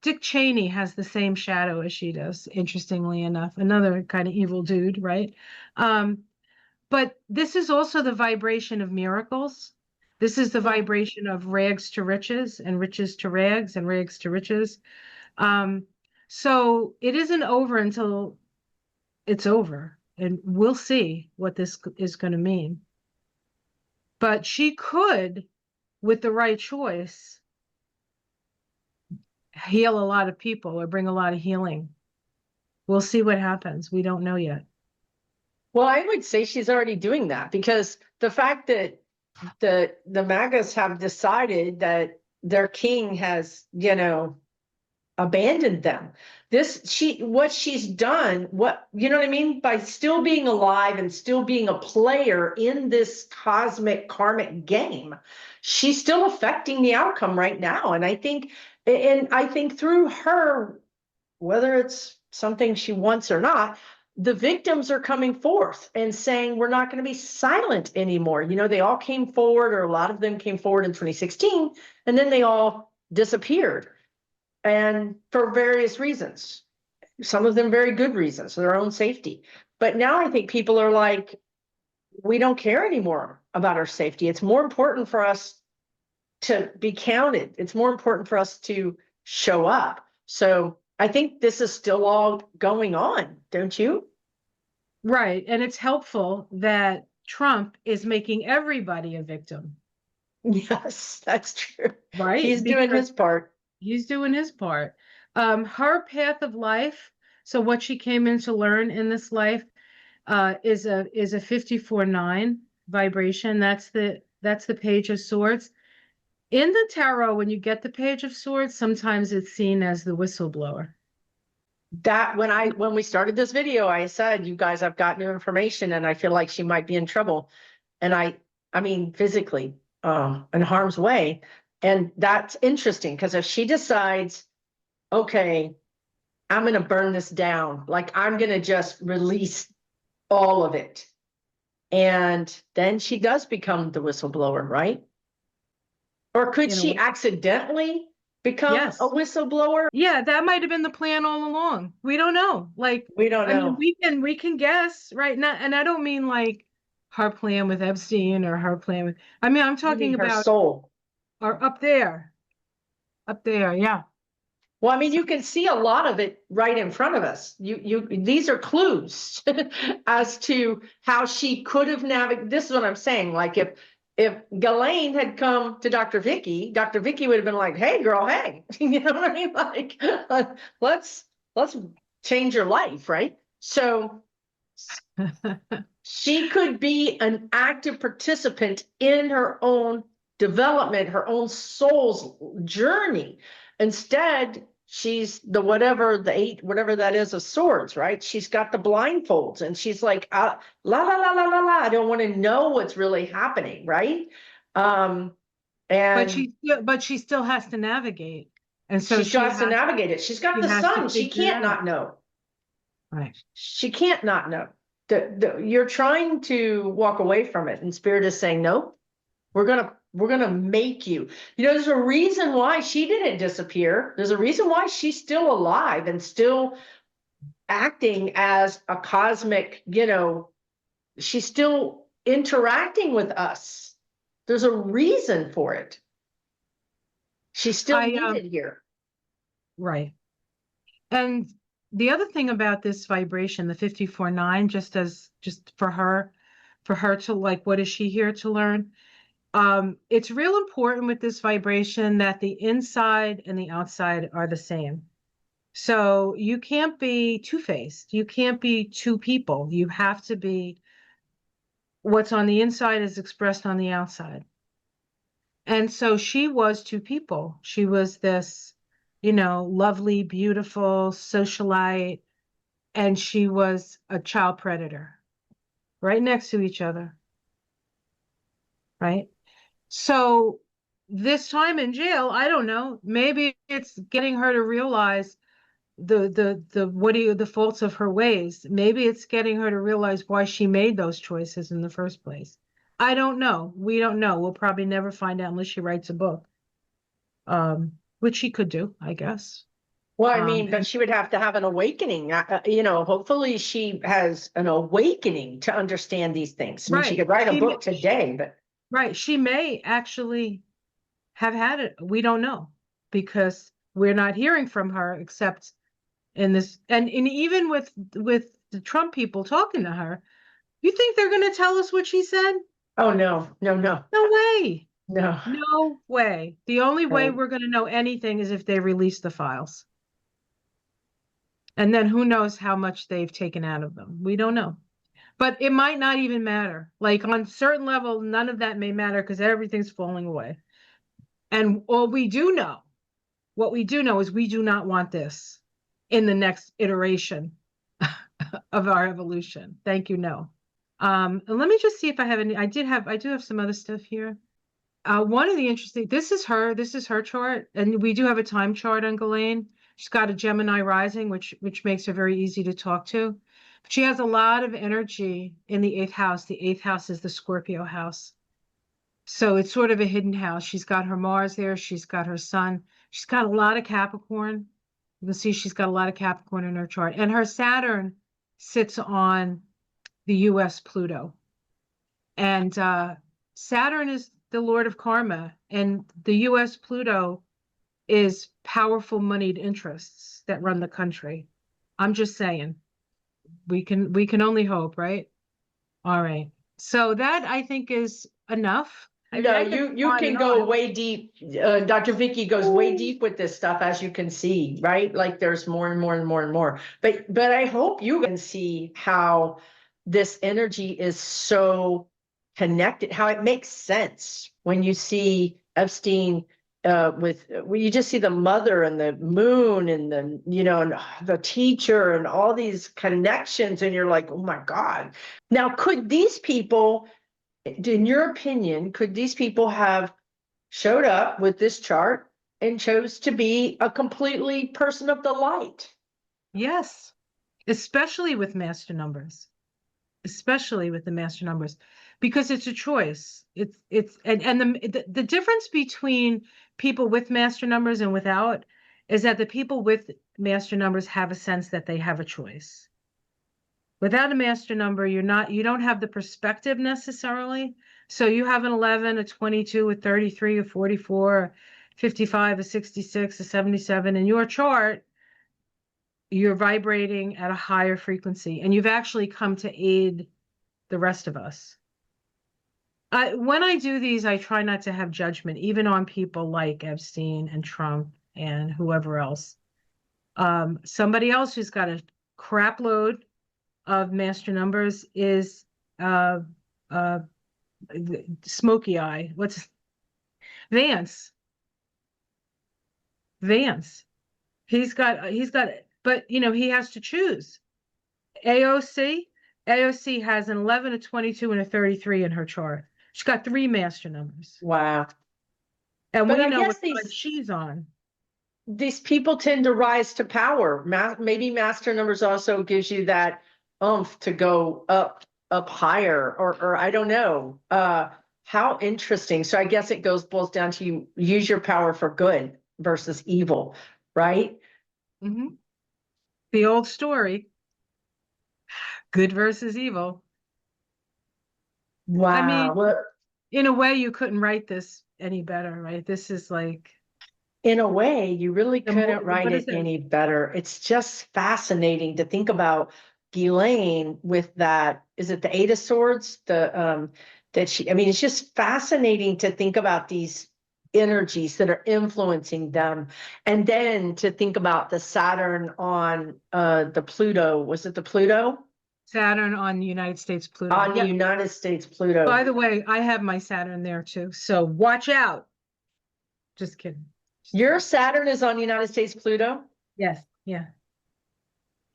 Dick Cheney has the same shadow as she does, interestingly enough. Another kind of evil dude, right? But this is also the vibration of miracles. This is the vibration of rags to riches and riches to rags and rags to riches. So it isn't over until it's over. And we'll see what this is going to mean. But she could, with the right choice, heal a lot of people or bring a lot of healing. We'll see what happens. We don't know yet. Well, I would say she's already doing that, because the fact that the MAGAs have decided that their king has, abandoned them. What she's done, you know what I mean? By still being alive and still being a player in this cosmic karmic game, she's still affecting the outcome right now. And I think through her, whether it's something she wants or not, the victims are coming forth and saying, we're not going to be silent anymore. They all came forward, or a lot of them came forward in 2016, and then they all disappeared. And for various reasons, some of them very good reasons, their own safety. But now I think people are like, we don't care anymore about our safety. It's more important for us to be counted. It's more important for us to show up. So I think this is still all going on, don't you? Right. And it's helpful that Trump is making everybody a victim. Yes, that's true. Right. He's doing his part. He's doing his part. Her path of life, so what she came in to learn in this life, is a 54-9 vibration. That's the Page of Swords. In the tarot, when you get the Page of Swords, sometimes it's seen as the whistleblower. That when we started this video, I said, you guys, I've got new information and I feel like she might be in trouble. And I mean, physically, in harm's way. And that's interesting, because if she decides, okay, I'm going to burn this down, like I'm going to just release all of it. And then she does become the whistleblower, right? Or could she accidentally become a whistleblower? Yeah, that might have been the plan all along. We don't know. Like, We don't know. I mean, we can guess right now, and I don't mean like her plan with Epstein or her plan with. I mean, I'm talking her about soul. Or up there, yeah. Well, I mean, you can see a lot of it right in front of us. These are clues as to how she could have navigated. This is what I'm saying. Like if Ghislaine had come to Dr. Vicky would have been like, "Hey, girl, hey," you know what I mean? Like, let's change your life, right? So she could be an active participant in her own development, her own soul's journey. Instead, she's the whatever, the 8, whatever that is, of swords, right? She's got the blindfolds and she's like, la, la, la, la, la, la. I don't want to know what's really happening, right? But she still has to navigate. And so she has to navigate it. She's got the sun. She can't not know. Right. She can't not know. You're trying to walk away from it, and Spirit is saying, nope, we're gonna make you. There's a reason why she didn't disappear. There's a reason why she's still alive and still acting as a cosmic, she's still interacting with us. There's a reason for it. She's still needed here. Right. And the other thing about this vibration, the 54-9, just for her to, like, what is she here to learn? It's real important with this vibration that the inside and the outside are the same. So you can't be two-faced. You can't be two people. You have to be what's on the inside is expressed on the outside. And so she was two people. She was this, lovely, beautiful socialite, and she was a child predator, right next to each other. Right? So this time in jail, I don't know. Maybe it's getting her to realize the faults of her ways. Maybe it's getting her to realize why she made those choices in the first place. I don't know. We don't know. We'll probably never find out unless she writes a book. Which she could do, I guess. Well, I mean, but she would have to have an awakening. Hopefully she has an awakening to understand these things. I mean, she Right. could write a book today, but Right. She may actually have had it. We don't know because we're not hearing from her except in this. And even with the Trump people talking to her, you think they're going to tell us what she said? oh no, no, no, No way. no. No way. The only way Right. we're going to know anything is if they release the files. And then who knows how much they've taken out of them. We don't know. But it might not even matter. Like on certain level, none of that may matter because everything's falling away. And what we do know is we do not want this in the next iteration of our evolution. Thank you, no. And let me just see if I have any. I do have some other stuff here. One of the interesting, this is her chart, and we do have a time chart on Ghislaine. She's got a Gemini rising, which makes her very easy to talk to. But she has a lot of energy in the eighth house. The eighth house is the Scorpio house. So it's sort of a hidden house. She's got her Mars there. She's got her Sun. She's got a lot of Capricorn. You can see she's got a lot of Capricorn in her chart. And her Saturn sits on the US Pluto. And Saturn is the Lord of Karma. And the US Pluto is powerful moneyed interests that run the country. I'm just saying. We can only hope, right? All right. So that I think is enough. No, you can go way deep. Dr. Vicky goes way deep with this stuff, as you can see, right? Like there's more and more and more and more. But I hope you can see how this energy is so connected, how it makes sense when you see Epstein when you just see the mother and the moon and and the teacher and all these connections, and you're like, oh my God. Now, could these people, in your opinion, could these people have showed up with this chart and chose to be a completely person of the light? Yes, especially with master numbers, especially with the master numbers, because it's a choice. And the difference between people with master numbers and without is that the people with master numbers have a sense that they have a choice. Without a master number, you don't have the perspective necessarily. So you have an 11, a 22, a 33, a 44, a 55, a 66, a 77 in your chart. You're vibrating at a higher frequency, and you've actually come to aid the rest of us. When I do these, I try not to have judgment, even on people like Epstein and Trump and whoever else. Somebody else who's got a crap load of master numbers is Smoky Eye. What's Vance? Vance. He's got, but he has to choose. AOC has an 11, a 22, and a 33 in her chart. She's got 3 master numbers. Wow. And But we I know guess what side she's on. These people tend to rise to power. Maybe master numbers also gives you that oomph to go up higher, or I don't know. How interesting. So I guess it boils down to you use your power for good versus evil, right? Mm-hmm. The old story, good versus evil. Wow. I mean, Well, in a way, you couldn't write this any better, right? This is like, in a way, you really The mo- couldn't write what is it it? any better. It's just fascinating to think about Ghislaine with that. Is it the Eight of Swords? It's just fascinating to think about these energies that are influencing them. And then to think about the Saturn on the Pluto. Was it the Pluto? Saturn on the United States Pluto. On the Yep. United States Pluto. By the way, I have my Saturn there too, so watch out. Just kidding. Your Saturn is on United States Pluto? Yes, yeah.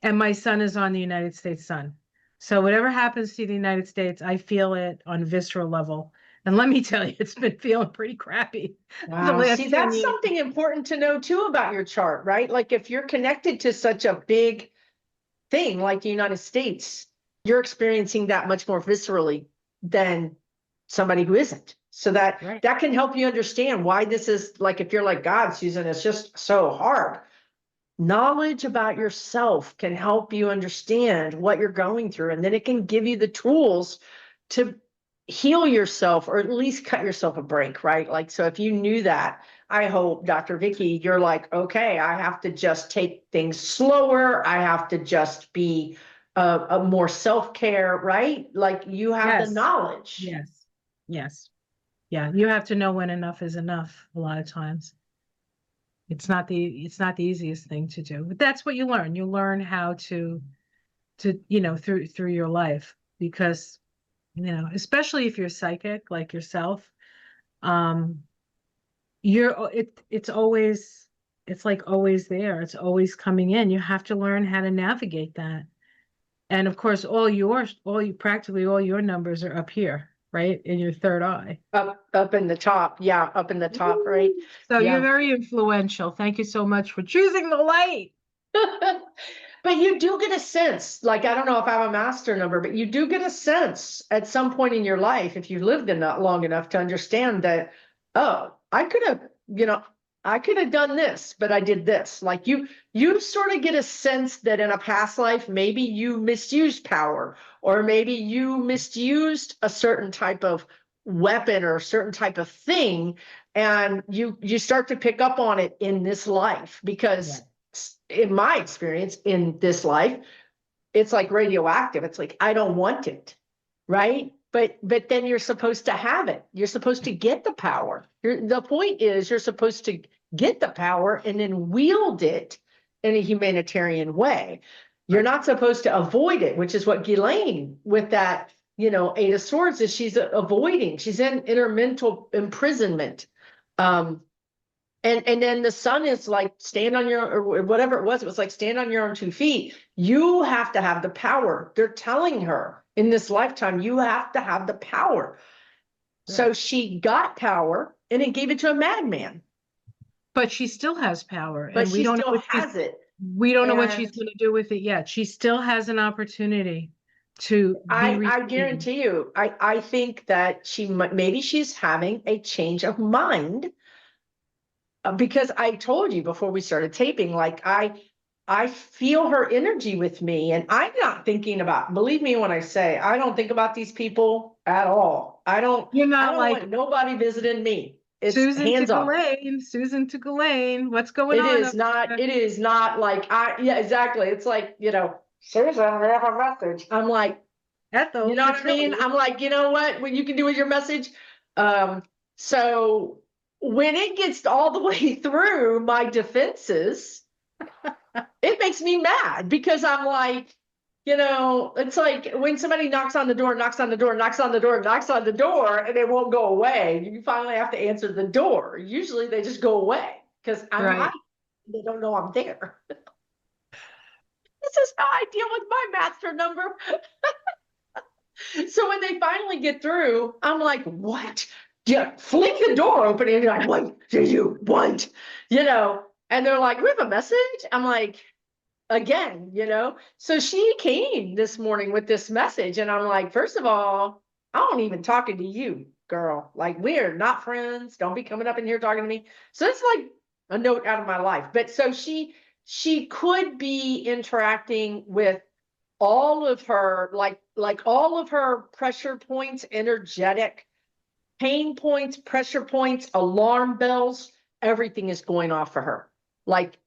And my sun is on the United States sun. So whatever happens to the United States, I feel it on visceral level. And let me tell you, it's been feeling pretty crappy the Wow. last See, 10 that's years. something important to know too about your chart, right? Like if you're connected to such a big thing like the United States, you're experiencing that much more viscerally than somebody who isn't. So that Right. that can help you understand why this is like, if you're like, God, Susan, it's just so hard. Knowledge about yourself can help you understand what you're going through, and then it can give you the tools to heal yourself, or at least cut yourself a break, right? Like, so if you knew that, I hope, Dr. Vicky, you're like, okay, I have to just take things slower. I have to just be a more self-care, right? Like you have the Yes. knowledge. Yes. Yes. Yeah. You have to know when enough is enough a lot of times. It's not the easiest thing to do, but that's what you learn. You learn how to, through your life, because, especially if you're psychic like yourself, um, it's always, it's like always there. It's always coming in. You have to learn how to navigate that. And of course, practically all your numbers are up here, right? In your third eye. Up in the top. Yeah, up in the top, right? So you're Yeah. very influential. Thank you so much for choosing the light. But you do get a sense, like, I don't know if I have a master number, but you do get a sense at some point in your life, if you've lived in that long enough to understand that, oh, I could have, I could have done this, but I did this. Like you sort of get a sense that in a past life, maybe you misused power, or maybe you misused a certain type of weapon or a certain type of thing. And you start to pick up on it in this life, because in my experience in this life, it's like radioactive. It's like, I don't want it. Right. But then you're supposed to have it. You're supposed to get the power. The point is you're supposed to get the power and then wield it in a humanitarian way. You're not supposed to avoid it, which is what Ghislaine with that, Eight of Swords is, she's avoiding. She's in her mental imprisonment. And then the sun is like, stand on your, or whatever it was like, stand on your own 2 feet. You have to have the power. They're telling her in this lifetime, you have to have the power. So she got power and it gave it to a madman. But she still has power, But and we she don't know still what has it. we don't know what she's And going to do with it yet. She still has an opportunity to be I redeemed. guarantee you, I think that maybe she's having a change of mind, because I told you before we started taping, like I feel her energy with me, and I'm not thinking about, believe me when I say, I don't think about these people at all. I You're don't not like want nobody visiting me. It's hands off. Susan to Ghislaine. What's going on up there? It is not like yeah, exactly. It's like, Susan, we have a message. I'm like, Ethel, you know what it's I mean? really I'm like, you know what you can do with your message? So when it gets all the way through my defenses, it makes me mad, because I'm like, it's like when somebody knocks on the door, knocks on the door, knocks on the door, knocks on the door, and they won't go away. You finally have to answer the door. Usually they just go away because I'm right. hot. They don't know I'm there. This is how I deal with my master number. So when they finally get through, I'm like, what? Yeah, fling the door open, and you're like, what do you want? And they're like, we have a message. I'm like, again, So she came this morning with this message, and I'm like, first of all, I don't even talking to you, girl. Like, we're not friends. Don't be coming up in here talking to me. So it's like a note out of my life. But so she could be interacting with all of her, like all of her pressure points, energetic pain points, pressure points, alarm bells, everything is going off for her. Like,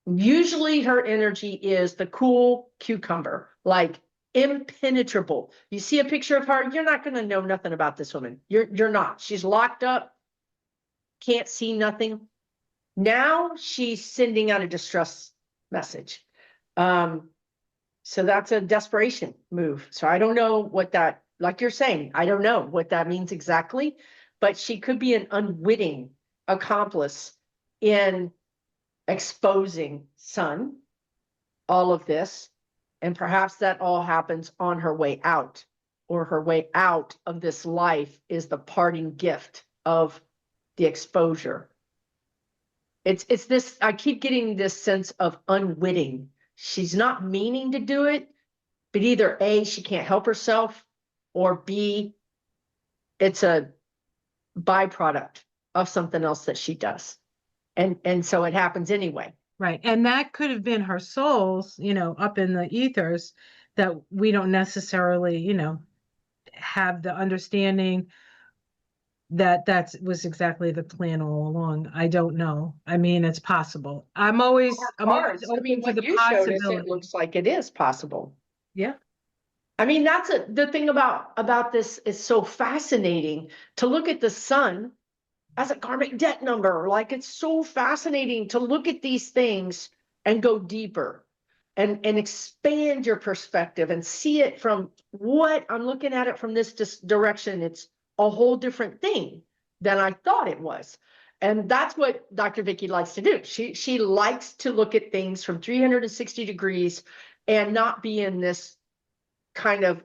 usually her energy is the cool cucumber, like impenetrable. You see a picture of her, you're not going to know nothing about this woman. You're not. She's locked up, can't see nothing. Now she's sending out a distress message. So that's a desperation move. So I don't know what that, like you're saying, I don't know what that means exactly, but she could be an unwitting accomplice in exposing Sun, all of this. And perhaps that all happens on her way out, or her way out of this life is the parting gift of the exposure. It's this, I keep getting this sense of unwitting. She's not meaning to do it, but either A, she can't help herself, or B, it's a byproduct of something else that she does. And so it happens anyway. Right. And that could have been her souls, up in the ethers that we don't necessarily, have the understanding that was exactly the plan all along. I don't know. I mean, it's possible. I'm always open to what the you showed us, it possibility. looks like it is possible. Yeah. I mean, the thing about this is so fascinating to look at the sun as a karmic debt number. Like, it's so fascinating to look at these things and go deeper and expand your perspective and see it from what I'm looking at it from this direction. It's a whole different thing than I thought it was. And that's what Dr. Vicky likes to do. She likes to look at things from 360 degrees and not be in this kind of,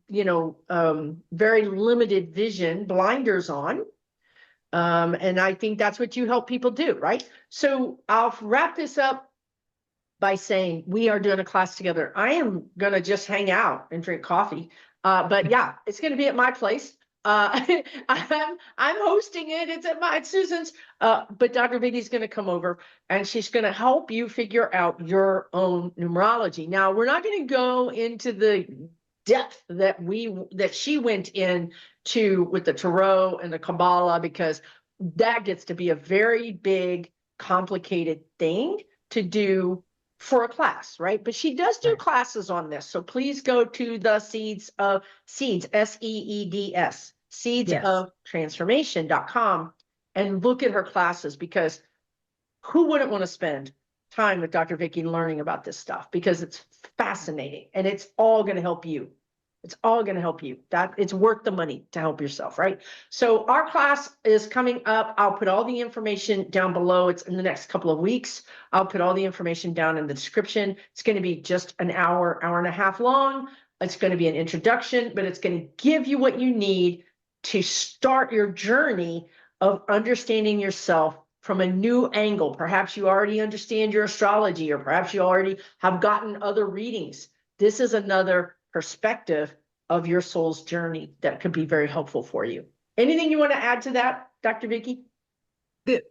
very limited vision, blinders on. And I think that's what you help people do, right? So I'll wrap this up by saying we are doing a class together. I am going to just hang out and drink coffee. But yeah, it's going to be at my place. I'm hosting it. It's Susan's. But Dr. Vicky's going to come over and she's going to help you figure out your own numerology. Now, we're not going to go into the depth that she went into with the tarot and the Kamala, because that gets to be a very big, complicated thing to do for a class, right? But she does do classes on this. So please go to the Seeds, SEEDS, seedsoftransformation.com and look at her classes, because who wouldn't want to spend time with Dr. Vicky learning about this stuff? Because it's fascinating and it's all going to help you. It's all going to help you. That it's worth the money to help yourself, right? So our class is coming up. I'll put all the information down below. It's in the next couple of weeks. I'll put all the information down in the description. It's going to be just an hour and a half long. It's going to be an introduction, but it's going to give you what you need to start your journey of understanding yourself from a new angle. Perhaps you already understand your astrology, or perhaps you already have gotten other readings. This is another perspective of your soul's journey that could be very helpful for you. Anything you want to add to that, Dr. Vicky?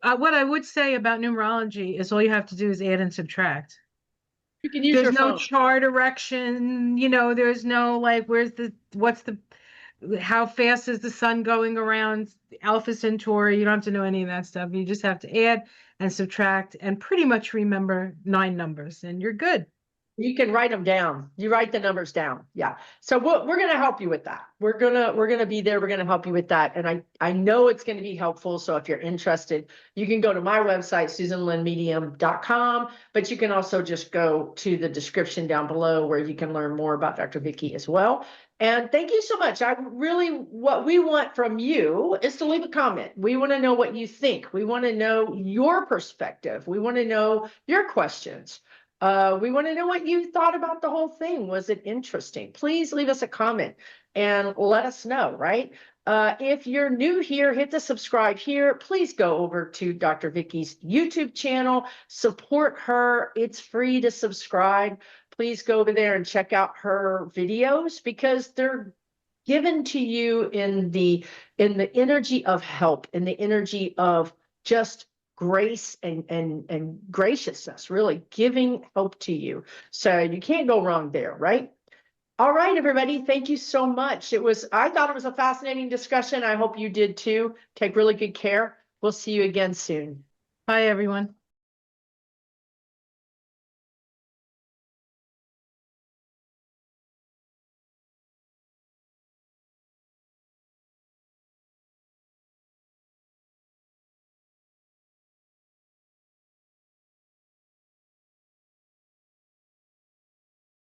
What I would say about numerology is all you have to do is add and subtract. You can use There's your no phone. chart direction, there's no like, how fast is the sun going around Alpha Centauri? You don't have to know any of that stuff. You just have to add and subtract and pretty much remember 9 numbers and you're good. You can write them down. You write the numbers down. Yeah. So we're going to help you with that. We're going to be there. We're going to help you with that. And I know it's going to be helpful. So if you're interested, you can go to my website, susanlynnmedium.com, but you can also just go to the description down below where you can learn more about Dr. Vicky as well. And thank you so much. What we want from you is to leave a comment. We want to know what you think. We want to know your perspective. We want to know your questions. We want to know what you thought about the whole thing. Was it interesting? Please leave us a comment and let us know, right? If you're new here, hit the subscribe here. Please go over to Dr. Vicky's YouTube channel, support her. It's free to subscribe. Please go over there and check out her videos, because they're given to you in the energy of help, in the energy of just grace and graciousness, really giving hope to you. So you can't go wrong there, right? All right, everybody. Thank you so much. I thought it was a fascinating discussion. I hope you did too. Take really good care. We'll see you again soon. Bye, everyone.